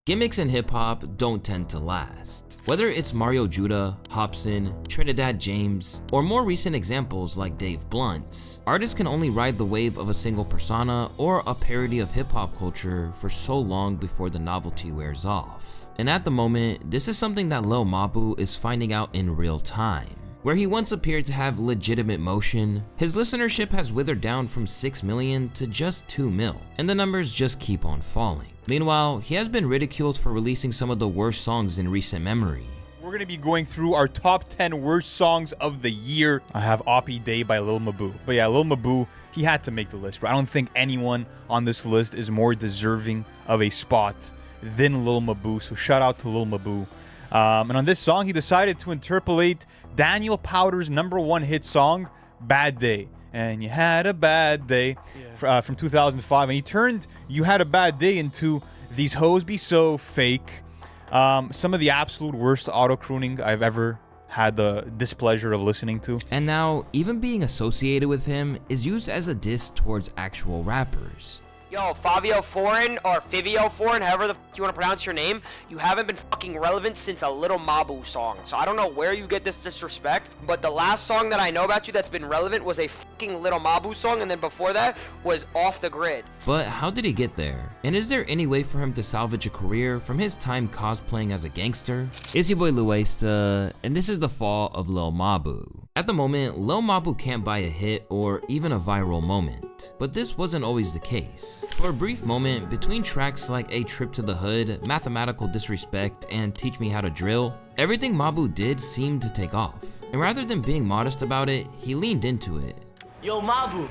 Gimmicks in hip-hop don't tend to last. Whether it's Mario Judah, Hobson, Trinidad James, or more recent examples like Dave Blunt's, artists can only ride the wave of a single persona or a parody of hip-hop culture for so long before the novelty wears off. And at the moment, this is something that Lil Mabu is finding out in real time. Where he once appeared to have legitimate motion, his listenership has withered down from 6 million to just 2 mil, and the numbers just keep on falling. Meanwhile, he has been ridiculed for releasing some of the worst songs in recent memory. We're going to be going through our top 10 worst songs of the year. I have Oppie Day by Lil Mabu. But yeah, Lil Mabu, he had to make the list, bro. I don't think anyone on this list is more deserving of a spot than Lil Mabu, so shout out to Lil Mabu. And on this song, he decided to interpolate Daniel Powter's #1 hit song, Bad Day. And you had a bad day, from 2005. And he turned You Had a Bad Day into These Hoes Be So Fake. Some of the absolute worst auto-crooning I've ever had the displeasure of listening to. And now, even being associated with him is used as a diss towards actual rappers. Yo, Fabio Foreign, or Fivio Foreign, however the f you want to pronounce your name, you haven't been fucking relevant since a Lil Mabu song. So I don't know where you get this disrespect, but the last song that I know about you that's been relevant was a fucking Lil Mabu song, and then before that was Off the Grid. But how did he get there? And is there any way for him to salvage a career from his time cosplaying as a gangster? It's your boy Louaista, and this is the Fall of Lil Mabu. At the moment, Lil Mabu can't buy a hit or even a viral moment, but this wasn't always the case. For a brief moment, between tracks like A Trip to the Hood, Mathematical Disrespect, and Teach Me How to Drill, everything Mabu did seemed to take off. And rather than being modest about it, he leaned into it. Yo, Mabu,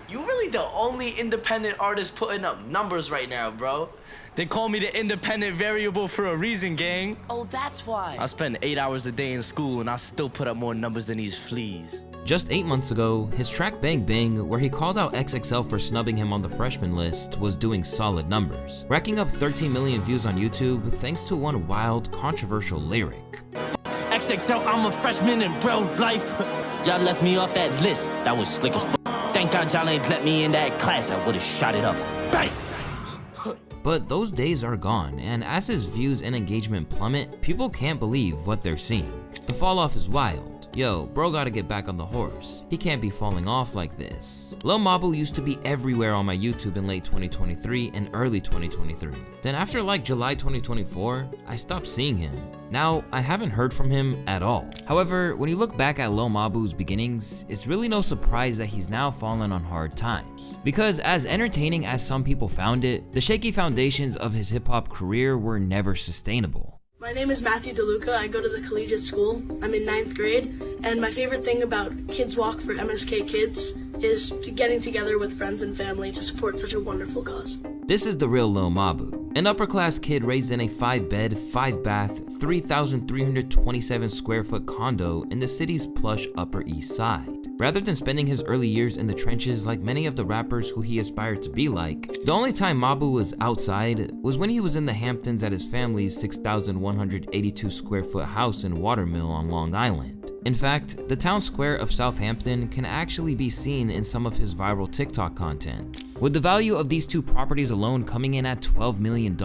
you really the only independent artist putting up numbers right now, bro. They call me the independent variable for a reason, gang. Oh, that's why. I spend 8 hours a day in school and I still put up more numbers than these fleas. Just 8 months ago, his track Bang Bang, where he called out XXL for snubbing him on the freshman list, was doing solid numbers, racking up 13 million views on YouTube thanks to one wild, controversial lyric. XXL, I'm a freshman in real life. Y'all left me off that list, that was slick as f. Thank God y'all ain't let me in that class, I would've shot it up. Bang! But those days are gone, and as his views and engagement plummet, people can't believe what they're seeing. The fall off is wild. Yo, bro gotta get back on the horse. He can't be falling off like this. Lil Mabu used to be everywhere on my YouTube in late 2023 and early 2023. Then after like July 2024, I stopped seeing him. Now, I haven't heard from him at all. However, when you look back at Lil Mabu's beginnings, it's really no surprise that he's now fallen on hard times. Because as entertaining as some people found it, the shaky foundations of his hip-hop career were never sustainable. My name is Matthew DeLuca. I go to the collegiate school. I'm in 9th grade, and my favorite thing about Kids Walk for MSK Kids is getting together with friends and family to support such a wonderful cause. This is the real Lil Mabu, an upper-class kid raised in a 5-bed, 5-bath, 3,327 square foot condo in the city's plush Upper East Side. Rather than spending his early years in the trenches like many of the rappers who he aspired to be like, the only time Mabu was outside was when he was in the Hamptons at his family's 6,182 square foot house in Watermill on Long Island. In fact, the town square of Southampton can actually be seen in some of his viral TikTok content. With the value of these two properties alone coming in at $12 million,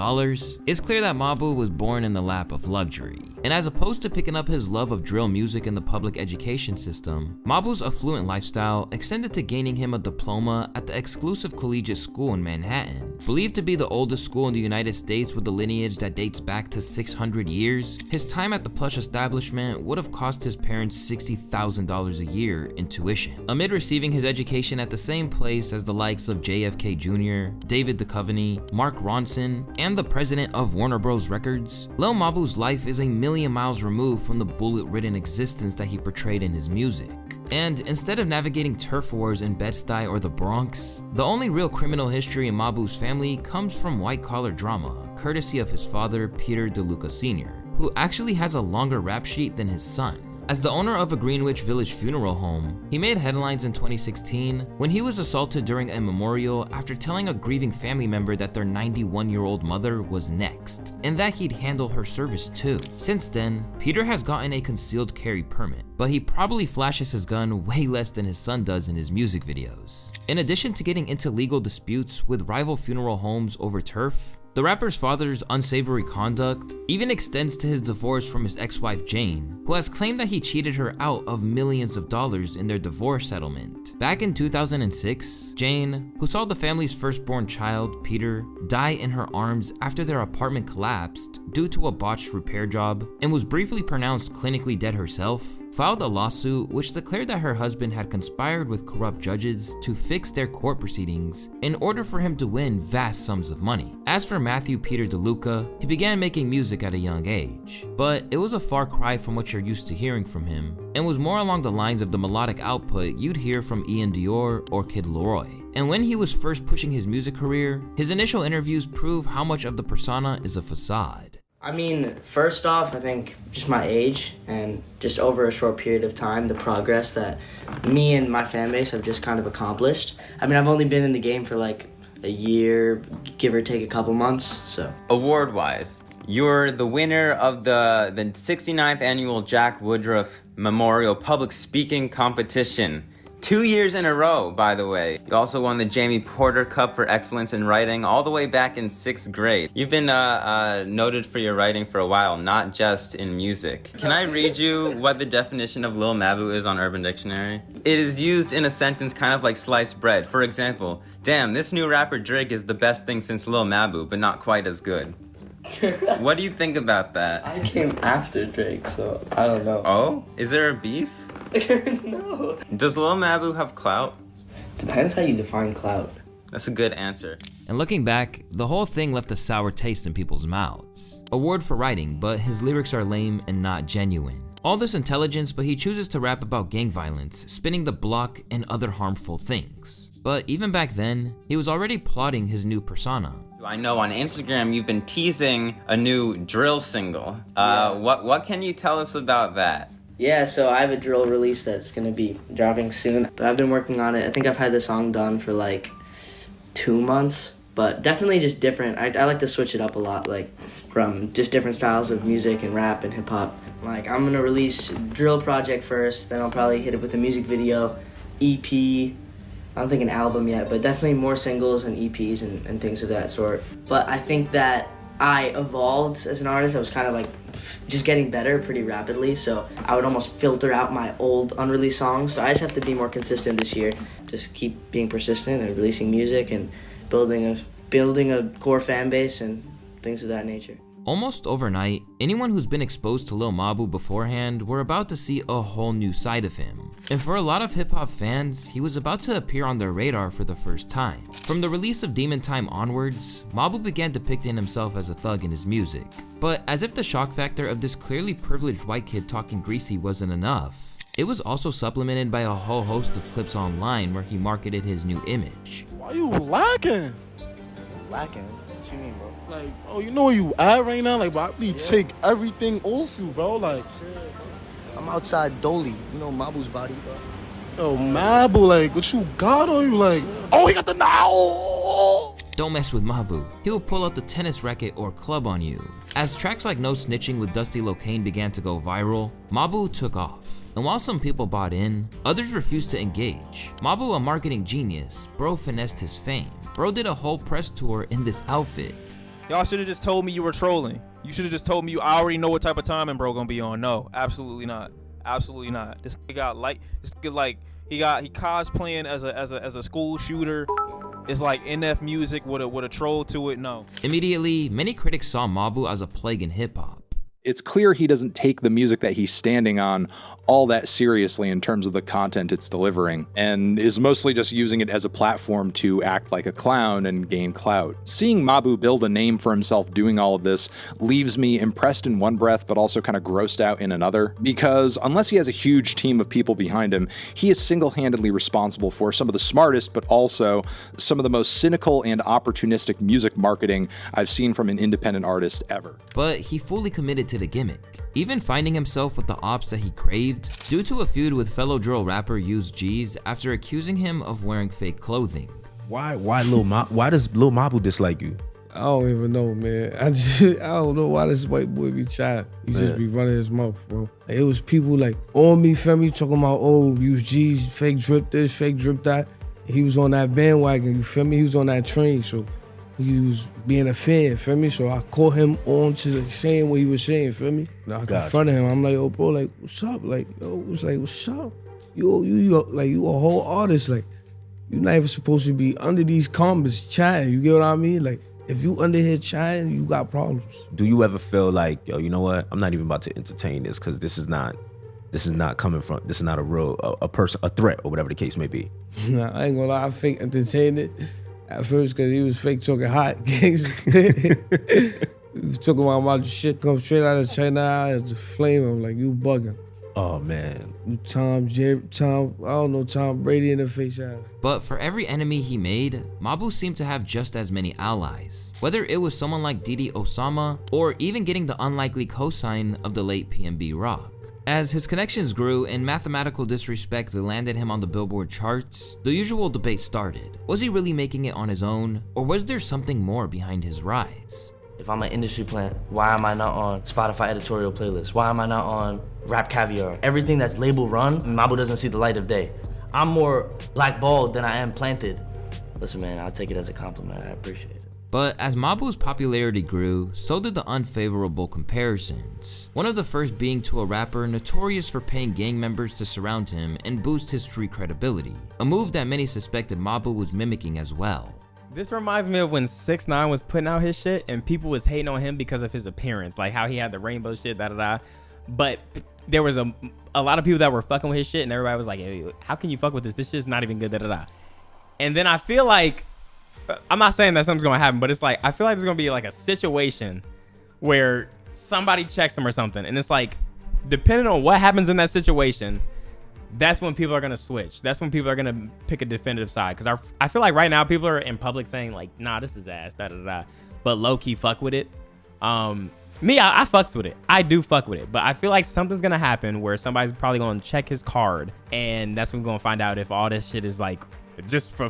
it's clear that Mabu was born in the lap of luxury. And as opposed to picking up his love of drill music in the public education system, Mabu's affluent lifestyle extended to gaining him a diploma at the exclusive collegiate school in Manhattan. Believed to be the oldest school in the United States with a lineage that dates back to 600 years, his time at the plush establishment would have cost his parents $60,000 a year in tuition. Amid receiving his education at the same place as the likes of JFK Jr., David Duchovny, Mark Ronson, and the president of Warner Bros. Records, Lil Mabu's life is a million miles removed from the bullet-ridden existence that he portrayed in his music. And instead of navigating turf wars in Bed-Stuy or the Bronx, the only real criminal history in Mabu's family comes from white-collar drama, courtesy of his father, Peter DeLuca Sr., who actually has a longer rap sheet than his son. As the owner of a Greenwich Village funeral home, he made headlines in 2016 when he was assaulted during a memorial after telling a grieving family member that their 91-year-old mother was next, and that he'd handle her service too. Since then, Peter has gotten a concealed carry permit, but he probably flashes his gun way less than his son does in his music videos. In addition to getting into legal disputes with rival funeral homes over turf, The rapper's father's unsavory conduct even extends to his divorce from his ex-wife Jane, who has claimed that he cheated her out of millions of dollars in their divorce settlement. Back in 2006, Jane, who saw the family's firstborn child, Peter, die in her arms after their apartment collapsed due to a botched repair job and was briefly pronounced clinically dead herself, filed a lawsuit which declared that her husband had conspired with corrupt judges to fix their court proceedings in order for him to win vast sums of money. As for Matthew Peter DeLuca, he began making music at a young age, but it was a far cry from what you're used to hearing from him, and was more along the lines of the melodic output you'd hear from Ian Dior or Kid Laroi. And when he was first pushing his music career, his initial interviews prove how much of the persona is a facade. I mean, first off, I think just my age and just over a short period of time, the progress that me and my fan base have just kind of accomplished. I mean, I've only been in the game for like a year, give or take a couple months, so. Award-wise, you're the winner of the 69th annual Jack Woodruff Memorial Public Speaking Competition. 2 years in a row, by the way. You also won the Jamie Porter Cup for excellence in writing all the way back in 6th grade. You've been noted for your writing for a while, not just in music. Can I read you what the definition of Lil Mabu is on Urban Dictionary? It is used in a sentence kind of like sliced bread. For example, damn, this new rapper Drake is the best thing since Lil Mabu, but not quite as good. What do you think about that? I came after Drake, so I don't know. Oh? Is there a beef? No. Does Lil Mabu have clout? Depends how you define clout. That's a good answer. And looking back, the whole thing left a sour taste in people's mouths. Award for writing, but his lyrics are lame and not genuine. All this intelligence, but he chooses to rap about gang violence, spinning the block, and other harmful things. But even back then, he was already plotting his new persona. I know on Instagram you've been teasing a new drill single. What can you tell us about that? Yeah, so I have a drill release that's going to be dropping soon. But I've been working on it. I think I've had the song done for like 2 months. But definitely just different. I like to switch it up a lot, like from just different styles of music and rap and hip-hop. Like I'm going to release drill project first, then I'll probably hit it with a music video, EP. I don't think an album yet, but definitely more singles and EPs and things of that sort. But I think that I evolved as an artist. I was kind of like just getting better pretty rapidly, so I would almost filter out my old unreleased songs. So I just have to be more consistent this year. Just keep being persistent and releasing music and building a core fan base and things of that nature. Almost overnight, anyone who's been exposed to Lil Mabu beforehand were about to see a whole new side of him. And for a lot of hip-hop fans, he was about to appear on their radar for the first time. From the release of Demon Time onwards, Mabu began depicting himself as a thug in his music. But as if the shock factor of this clearly privileged white kid talking greasy wasn't enough, it was also supplemented by a whole host of clips online where he marketed his new image. Why you lacking? Lacking? What you mean, bro? Like, oh, you know where you at right now? Like, bro, I really take everything off you, bro. Like, I'm outside Dolly. You know Mabu's body, bro. yo, Mabu, like, what you got on you? Like, oh, he got the now. Don't mess with Mabu. He'll pull out the tennis racket or club on you. As tracks like No Snitching with Dusty Locane began to go viral, Mabu took off. And while some people bought in, others refused to engage. Mabu, a marketing genius, bro finessed his fame. Bro did a whole press tour in this outfit. Y'all should have just told me you were trolling. You should have just told me I already know what type of timing bro gonna be on. No, absolutely not. Absolutely not. This nigga got like, he cosplaying as a school shooter. It's like NF music with a troll to it. No. Immediately, many critics saw Mabu as a plague in hip hop. It's clear he doesn't take the music that he's standing on all that seriously in terms of the content it's delivering, and is mostly just using it as a platform to act like a clown and gain clout. Seeing Mabu build a name for himself doing all of this leaves me impressed in one breath, but also kind of grossed out in another, because unless he has a huge team of people behind him, he is single-handedly responsible for some of the smartest, but also some of the most cynical and opportunistic music marketing I've seen from an independent artist ever. But he fully committed to the gimmick, even finding himself with the ops that he craved due to a feud with fellow drill rapper Used G's after accusing him of wearing fake clothing. Why does Lil Mabu dislike you? I don't even know, man. I don't know why this white boy be shy. He just be running his mouth, bro. Like, it was people like on me, feel me, talking about, oh, Used G's, fake drip this, fake drip that. He was on that bandwagon, you feel me? He was on that train, so he was being a fan, feel me? So I caught him on to saying what he was saying, feel me? And I confronted him. I'm like, oh, bro, like, what's up? Like, yo, was like, what's up? You a whole artist. Like, you're not even supposed to be under these comments chatting. You get what I mean? Like, if you under here chatting, you got problems. Do you ever feel like, yo, you know what? I'm not even about to entertain this because this is not a real person, a threat or whatever the case may be. Nah, I ain't gonna lie, I fake entertained it at first because he was fake talking hot gangster. He was talking about shit come straight out of China as a flame. I'm like, you bugging. Oh man. You Tom, I don't know, Tom Brady in the face ass. But for every enemy he made, Mabu seemed to have just as many allies. Whether it was someone like Didi Osama or even getting the unlikely cosign of the late PNB Rock. As his connections grew and mathematical disrespect landed him on the Billboard charts, the usual debate started. Was he really making it on his own, or was there something more behind his rise? If I'm an industry plant, why am I not on Spotify editorial playlist? Why am I not on Rap Caviar? Everything that's label run, Mabu doesn't see the light of day. I'm more blackballed than I am planted. Listen, man, I'll take it as a compliment. I appreciate it. But as Mabu's popularity grew, so did the unfavorable comparisons. One of the first being to a rapper notorious for paying gang members to surround him and boost his street credibility, a move that many suspected Mabu was mimicking as well. This reminds me of when 6ix9ine was putting out his shit and people was hating on him because of his appearance, like how he had the rainbow shit, But there was a lot of people that were fucking with his shit and everybody was like, hey, how can you fuck with this? This shit's not even good, And then I feel like, I'm not saying that something's gonna happen, but it's like, I feel like there's gonna be like a situation where somebody checks him or something. And it's like, depending on what happens in that situation, that's when people are gonna switch. That's when people are gonna pick a definitive side. Cause I feel like right now people are in public saying like, nah, this is ass, but low key fuck with it. Me, I fucks with it. I do fuck with it, but I feel like something's gonna happen where somebody's probably gonna check his card, and that's when we're gonna find out if all this shit is like just for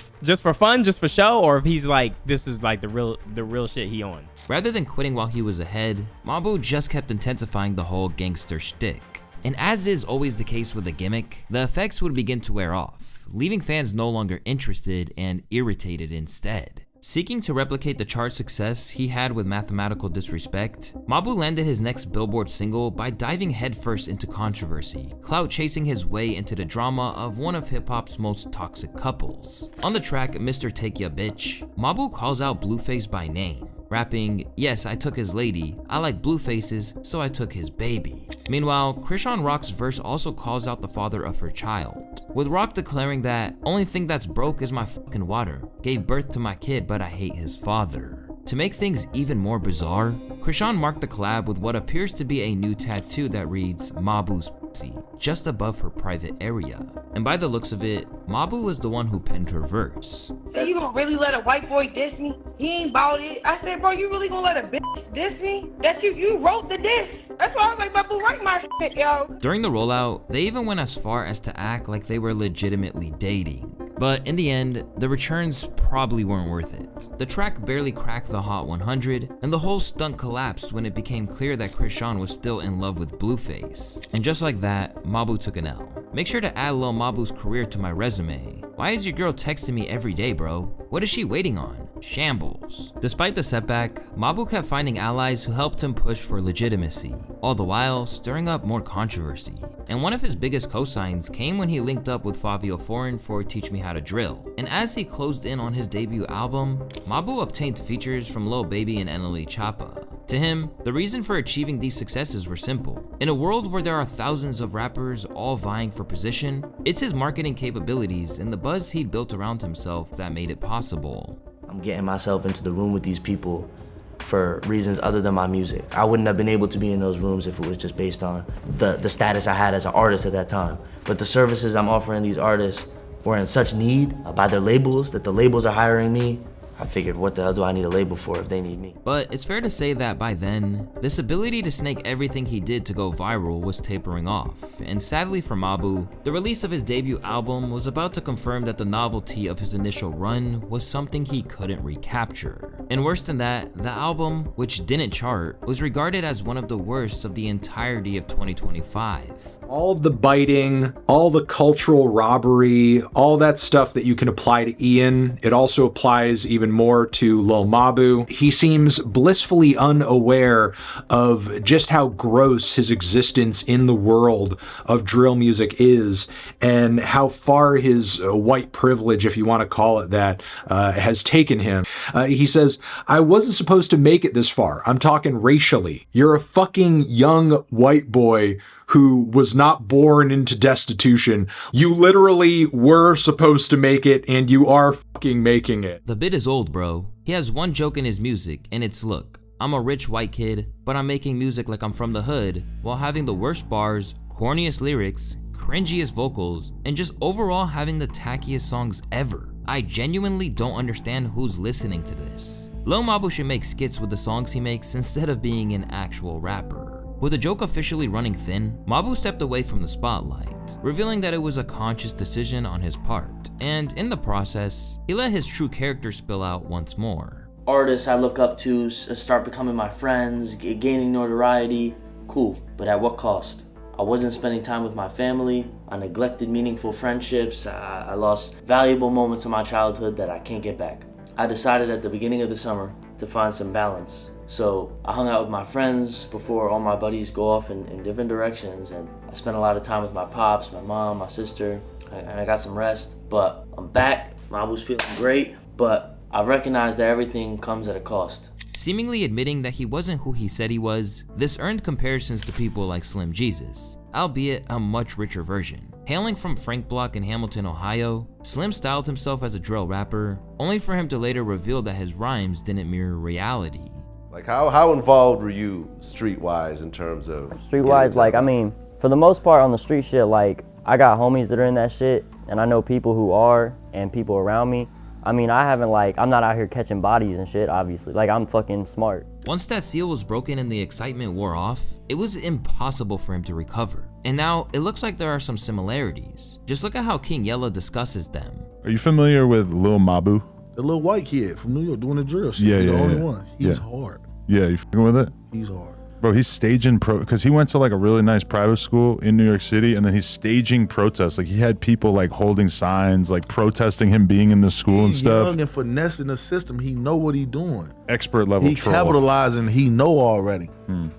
fun, just for show, or if he's like, this is like the real shit he on. Rather than quitting while he was ahead, Mabu just kept intensifying the whole gangster shtick. And as is always the case with a gimmick, the effects would begin to wear off, leaving fans no longer interested and irritated instead. Seeking to replicate the chart success he had with Mathematical Disrespect, Mabu landed his next Billboard single by diving headfirst into controversy, clout chasing his way into the drama of one of hip-hop's most toxic couples. On the track Mr. Take Ya Bitch, Mabu calls out Blueface by name, rapping, yes, I took his lady, I like blue faces, so I took his baby. Meanwhile, Krishan Rock's verse also calls out the father of her child, with Rock declaring that, only thing that's broke is my fucking water, gave birth to my kid but I hate his father. To make things even more bizarre, Krishan marked the collab with what appears to be a new tattoo that reads Mabu's pussy just above her private area. And by the looks of it, Mabu was the one who penned her verse. So you gonna really let a white boy diss me? He ain't about it. I said, bro, you really gonna let a bitch diss me? That's you wrote the diss. That's why I was like, Mabu, write my shit, yo. During the rollout, they even went as far as to act like they were legitimately dating. But in the end, the returns probably weren't worth it. The track barely cracked the Hot 100, and the whole stunt collapsed when it became clear that Krishan was still in love with Blueface. And just like that, Mabu took an L. Make sure to add Lil Mabu's career to my resume. Why is your girl texting me every day, bro? What is she waiting on? Shambles. Despite the setback, Mabu kept finding allies who helped him push for legitimacy, all the while stirring up more controversy. And one of his biggest cosigns came when he linked up with Fabio Foreign for Teach Me How to Drill. And as he closed in on his debut album, Mabu obtained features from Lil Baby and NLE Choppa. To him, the reason for achieving these successes were simple. In a world where there are thousands of rappers all vying for position, it's his marketing capabilities and the buzz he'd built around himself that made it possible. I'm getting myself into the room with these people for reasons other than my music. I wouldn't have been able to be in those rooms if it was just based on the status I had as an artist at that time. But the services I'm offering these artists were in such need by their labels that the labels are hiring me. I figured, what the hell do I need a label for if they need me? But it's fair to say that by then, this ability to snake everything he did to go viral was tapering off, and sadly for Mabu, the release of his debut album was about to confirm that the novelty of his initial run was something he couldn't recapture. And worse than that, the album, which didn't chart, was regarded as one of the worst of the entirety of 2025. All the biting, all the cultural robbery, all that stuff that you can apply to Ian, it also applies even more to Lil Mabu. He seems blissfully unaware of just how gross his existence in the world of drill music is, and how far his white privilege, if you want to call it that, has taken him. He says, I wasn't supposed to make it this far. I'm talking racially. You're a fucking young white boy who was not born into destitution. You literally were supposed to make it, and you are fucking making it. The bit is old, bro. He has one joke in his music, and it's, look, I'm a rich white kid, but I'm making music like I'm from the hood, while having the worst bars, corniest lyrics, cringiest vocals, and just overall having the tackiest songs ever. I genuinely don't understand who's listening to this. Lil Mabu should make skits with the songs he makes instead of being an actual rapper. With the joke officially running thin, Mabu stepped away from the spotlight, revealing that it was a conscious decision on his part, and in the process, he let his true character spill out once more. Artists I look up to start becoming my friends, gaining notoriety, cool, but at what cost? I wasn't spending time with my family, I neglected meaningful friendships, I lost valuable moments of my childhood that I can't get back. I decided at the beginning of the summer to find some balance. So I hung out with my friends before all my buddies go off in different directions, and I spent a lot of time with my pops, my mom, my sister, and I got some rest. But I'm back, Mabu's feeling great, but I recognize that everything comes at a cost. Seemingly admitting that he wasn't who he said he was, this earned comparisons to people like Slim Jesus, albeit a much richer version. Hailing from Frank Block in Hamilton, Ohio, Slim styled himself as a drill rapper, only for him to later reveal that his rhymes didn't mirror reality. Like how involved were you streetwise in terms of streetwise? Like, I mean, for the most part on the street shit, like I got homies that are in that shit, and I know people who are and people around me. I mean, I'm not out here catching bodies and shit, obviously. Like, I'm fucking smart. Once that seal was broken and the excitement wore off, it was impossible for him to recover. And now it looks like there are some similarities. Just look at how King Yella discusses them. Are you familiar with Lil Mabu? The little white kid from New York doing the drill shit. Yeah, He's yeah, the only yeah. one. He's hard. Yeah, you fucking with it? He's hard. Bro, he's staging because he went to like a really nice private school in New York City, and then he's staging protests. Like he had people like holding signs, like protesting him being in the school and stuff. Young and finessing the system. He know what he doing. Expert level he troll. Capitalizing. He know already.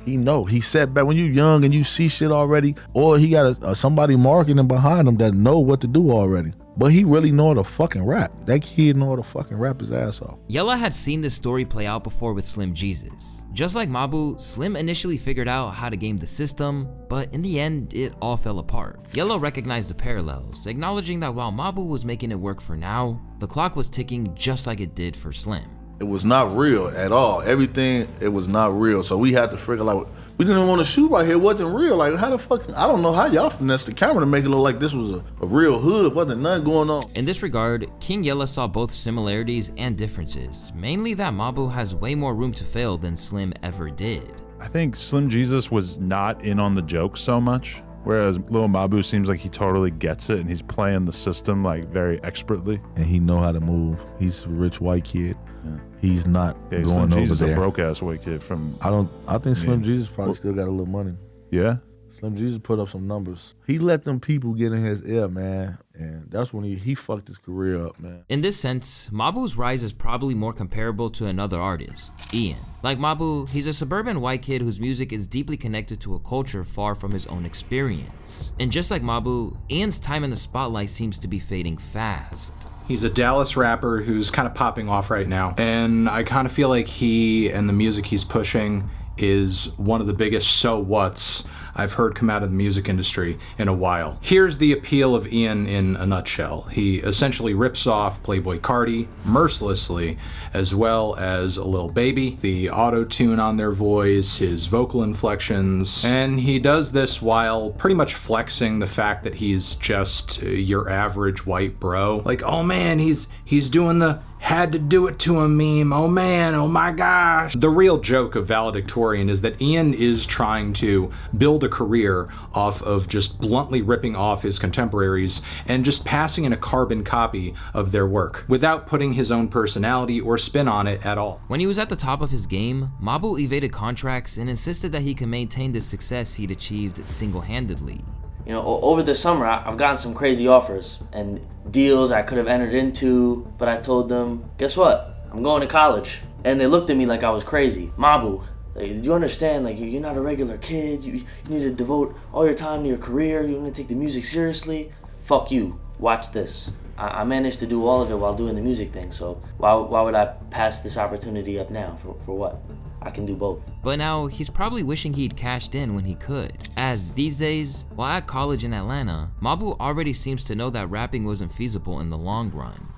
He know. He set back when you young and you see shit already, or he got somebody marketing behind him that know what to do already. But he really know how to fucking rap. That kid know how to fucking rap his ass off. Yella had seen this story play out before with Slim Jesus. Just like Mabu, Slim initially figured out how to game the system, but in the end, it all fell apart. Yella recognized the parallels, acknowledging that while Mabu was making it work for now, the clock was ticking just like it did for Slim. It was not real at all. Everything, it was not real. So we had to figure like, we didn't want to shoot right here. It wasn't real. Like, how the fuck, I don't know how y'all finessed the camera to make it look like this was a real hood. Wasn't nothing going on. In this regard, King Yella saw both similarities and differences, mainly that Mabu has way more room to fail than Slim ever did. I think Slim Jesus was not in on the joke so much, whereas Lil Mabu seems like he totally gets it and he's playing the system like very expertly. And he know how to move. He's a rich white kid. Yeah. He's not going Slim over Jesus there. a broke ass white kid from. I think Slim Jesus probably still got a little money. Yeah. Slim Jesus put up some numbers. He let them people get in his ear, man, and that's when he fucked his career up, man. In this sense, Mabu's rise is probably more comparable to another artist, Ian. Like Mabu, he's a suburban white kid whose music is deeply connected to a culture far from his own experience. And just like Mabu, Ian's time in the spotlight seems to be fading fast. He's a Dallas rapper who's kind of popping off right now, and I kind of feel like he and the music he's pushing is one of the biggest so whats I've heard come out of the music industry in a while. Here's the appeal of Ian in a nutshell. He essentially rips off Playboi Carti mercilessly, as well as a Lil Baby, the auto-tune on their voice, his vocal inflections, and he does this while pretty much flexing the fact that he's just your average white bro. Like, oh man, he's doing the had to do it to him meme, oh man, oh my gosh. The real joke of valedictorian is that Ian is trying to build a career off of just bluntly ripping off his contemporaries and just passing in a carbon copy of their work without putting his own personality or spin on it at all. When he was at the top of his game, Mabu evaded contracts and insisted that he could maintain the success he'd achieved single-handedly. You know, over the summer, I've gotten some crazy offers and deals I could have entered into, but I told them, guess what? I'm going to college. And they looked at me like I was crazy. Mabu, like, did you understand? Like, you're not a regular kid. You need to devote all your time to your career. You need to take the music seriously. Fuck you. Watch this. I managed to do all of it while doing the music thing, so why would I pass this opportunity up now? For what? I can do both. But now he's probably wishing he'd cashed in when he could, as these days, while at college in Atlanta, Mabu already seems to know that rapping wasn't feasible in the long run.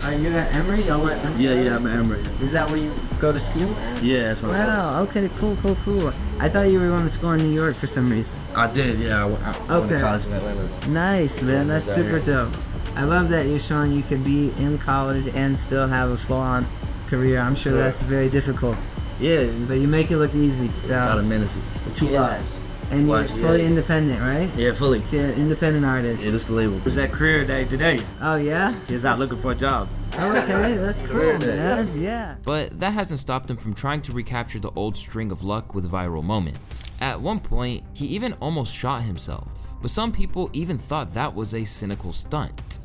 Are you at Emory? Yeah, I'm at Emory. Is that where you go to school? Yeah, that's what Wow, okay, cool. I thought you were going to school in New York for some reason. I did, yeah. I went to college in Atlanta. Nice, man. That's super dope. I love that you're showing you can be in college and still have a full-on career. I'm sure that's very difficult. Yeah. But you make it look easy. So. Got a minute. 2 lives. And you're fully independent, right? Yeah, fully. So you're an independent artist. Yeah, this is the label. It's that career day today. Oh, yeah? He's out looking for a job. Oh, okay, that's cool, man. Yeah. But that hasn't stopped him from trying to recapture the old string of luck with viral moments. At one point, he even almost shot himself, but some people even thought that was a cynical stunt.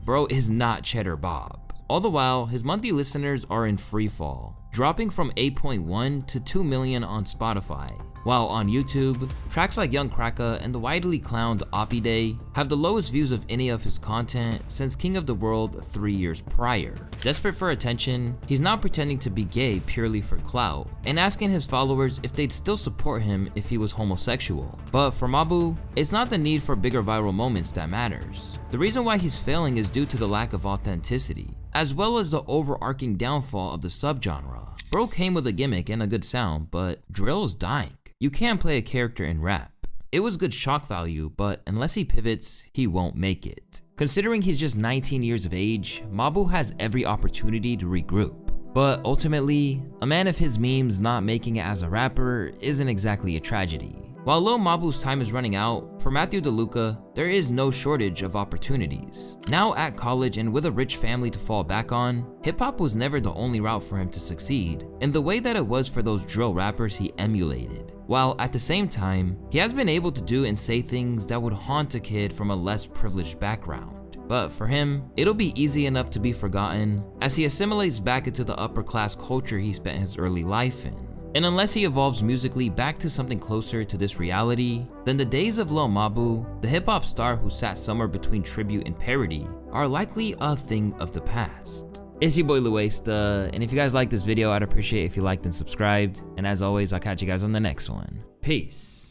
Bro is not Cheddar Bob. All the while, his monthly listeners are in free fall, dropping from 8.1 to 2 million on Spotify. While on YouTube, tracks like Young Kraka and the widely clowned Oppie Day have the lowest views of any of his content since King of the World 3 years prior. Desperate for attention, he's now pretending to be gay purely for clout, and asking his followers if they'd still support him if he was homosexual. But for Mabu, it's not the need for bigger viral moments that matters. The reason why he's failing is due to the lack of authenticity, as well as the overarching downfall of the subgenre. Bro came with a gimmick and a good sound, but drill's dying. You can't play a character in rap. It was good shock value, but unless he pivots, he won't make it. Considering he's just 19 years of age, Mabu has every opportunity to regroup. But ultimately, a man of his memes not making it as a rapper isn't exactly a tragedy. While Lil Mabu's time is running out, for Matthew DeLuca, there is no shortage of opportunities. Now at college and with a rich family to fall back on, hip-hop was never the only route for him to succeed, in the way that it was for those drill rappers he emulated. While at the same time, he has been able to do and say things that would haunt a kid from a less privileged background. But for him, it'll be easy enough to be forgotten as he assimilates back into the upper class culture he spent his early life in. And unless he evolves musically back to something closer to this reality, then the days of Lil Mabu, the hip-hop star who sat somewhere between tribute and parody, are likely a thing of the past. It's your boy Louaista, and if you guys liked this video, I'd appreciate if you liked and subscribed. And as always, I'll catch you guys on the next one. Peace.